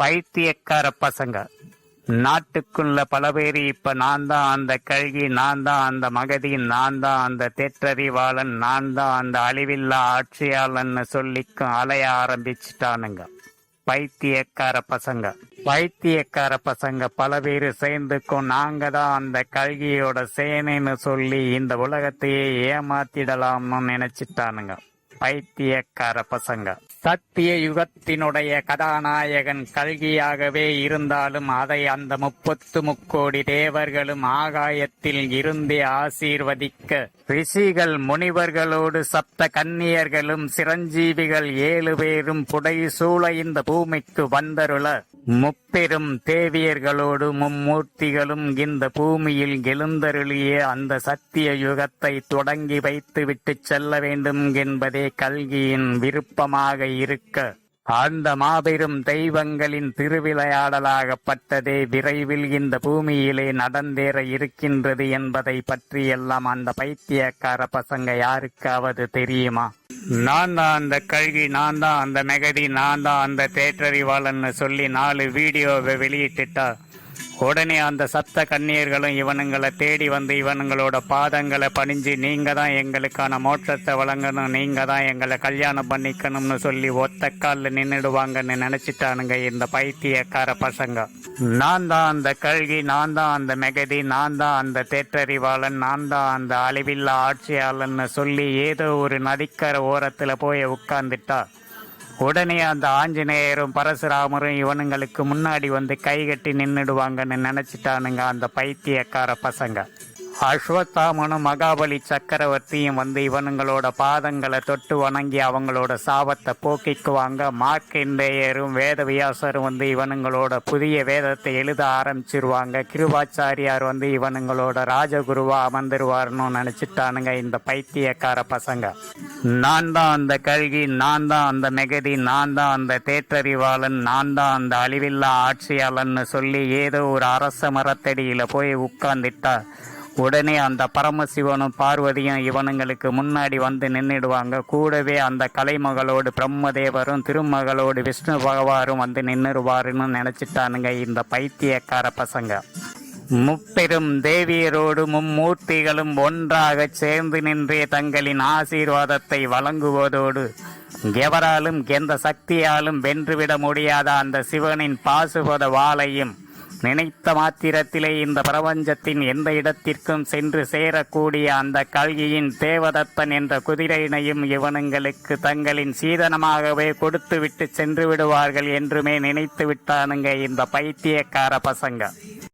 பைத்தியக்கார பசங்க. நாட்டுக்குள்ள பல பேர் இப்ப நான் தான் அந்த கல்கி, நான் தான் அந்த மகதி, நான் தான் அந்த தேற்றறிவாளன், நான் தான் அந்த அழிவில்லா ஆட்சியாளன்னு சொல்லிக்கும் அலைய ஆரம்பிச்சுட்டானுங்க. பைத்தியக்கார பசங்க. பைத்தியக்கார பசங்க பல பேர் சேர்ந்துக்கும் நாங்க தான் அந்த கல்கியோட சேனைன்னு சொல்லி இந்த உலகத்தையே ஏமாத்திடலாம்னு நினைச்சிட்டானுங்க. பைத்தியக்கார பசங்க. சத்திய யுகத்தினுடைய கதாநாயகன் கல்கியாகவே இருந்தாலும் அதை அந்த 33 தேவர்களும் ஆகாயத்தில் இருந்தே ஆசீர்வதிக்க ரிஷிகள் முனிவர்களோடு சப்த கன்னியர்களும் சிரஞ்சீவிகள் 7 பேரும் புடைசூழ இந்த பூமிக்கு வந்தருள முப்பெரும் தேவியர்களோடு மும்மூர்த்திகளும் இந்த பூமியில் எழுந்தருளிய அந்த சத்திய யுகத்தை தொடங்கி வைத்துவிட்டு செல்ல வேண்டும் என்பதே கல்கியின் விருப்பமாக இருக்க, அந்த மாபெரும் தெய்வங்களின் திருவிளையாடலாகப்பட்டதே விரைவில் இந்த பூமியிலே நடந்தேற இருக்கின்றது என்பதை பற்றியெல்லாம் அந்த பைத்தியக்கார பசங்க யாருக்காவது தெரியுமா? நான் தான் அந்த கல்கி, நான் தான் அந்த மெகதி, நான் தான் அந்த தேற்றறிவாளன்னு சொல்லி 4 வீடியோவை வெளியிட்டுட்டா உடனே அந்த சப்த கன்னியர்களும் இவனுங்களை தேடி வந்து இவனுங்களோட பாதங்களை பணிஞ்சு நீங்க தான் எங்களுக்கான மோட்சத்தை வழங்கணும், நீங்க தான் எங்களை கல்யாணம் பண்ணிக்கணும்னு சொல்லி ஒத்த காலில் நின்றுடுவாங்கன்னு நினைச்சிட்டானுங்க இந்த பைத்தியக்கார பசங்க. நான் தான் அந்த கல்கி, நான் தான் அந்த மெகதி, நான் தான் அந்த தேற்றறிவாளன், நான் தான் அந்த அழிவில்லா ஆட்சியாளன்னு சொல்லி ஏதோ ஒரு நதிக்கரை ஓரத்துல போய் உட்கார்ந்துட்டா உடனே அந்த ஆஞ்சநேயரும் பரசுராமரும் இவனுங்களுக்கு முன்னாடி வந்து கைகட்டி நின்றுடுவாங்கன்னு நினைச்சிட்டானுங்க அந்த பைத்தியக்கார பசங்க. அஸ்வத்தாமனும் மகாபலி சக்கரவர்த்தியும் வந்து இவனுங்களோட பாதங்களை தொட்டு வணங்கி அவங்களோட சாபத்தை போக்கிக்குவாங்க. மார்க்கண்டேயரும் வேதவியாசரும் வந்து இவனுங்களோட புதிய வேதத்தை எழுத ஆரம்பிச்சிருவாங்க. கிருபாச்சாரியார் வந்து இவனுங்களோட ராஜகுருவா அமர்ந்துருவார்னு நினைச்சிட்டானுங்க இந்த பைத்தியக்கார பசங்க. நான் தான் அந்த கல்கி, நான் தான் அந்த மெகதி, நான் தான் அந்த தேற்றறிவாளன், நான் தான் அந்த அழிவில்லா ஆட்சியாளன்னு சொல்லி ஏதோ ஒரு அரச மரத்தடியில போய் உட்கார்ந்துட்டா உடனே அந்த பரமசிவனும் பார்வதியும் இவனுங்களுக்கு முன்னாடி வந்து நின்றுடுவாங்க. கூடவே அந்த கலைமகளோடு பிரம்மதேவரும் திருமகளோடு விஷ்ணு பகவாரும் வந்து நின்றுடுவாருன்னு நினைச்சிட்டானுங்க இந்த பைத்தியக்கார பசங்க. முப்பெரும் தேவியரோடு மும்மூர்த்திகளும் ஒன்றாக சேர்ந்து நின்றே தங்களின் ஆசீர்வாதத்தை வழங்குவதோடு எவராலும் எந்த சக்தியாலும் வென்றுவிட முடியாத அந்த சிவனின் பாசுபத வாளையும் நினைத்த மாத்திரத்திலே இந்த பிரபஞ்சத்தின் எந்த இடத்திற்கும் சென்று சேரக்கூடிய அந்த கல்கியின் தேவதத்தன் என்ற குதிரையினையும் இவனுங்களுக்கு தங்களின் சீதனமாகவே கொடுத்து விட்டு சென்று விடுவார்கள் என்றுமே நினைத்து விட்டானுங்க இந்த பைத்தியக்கார பசங்க.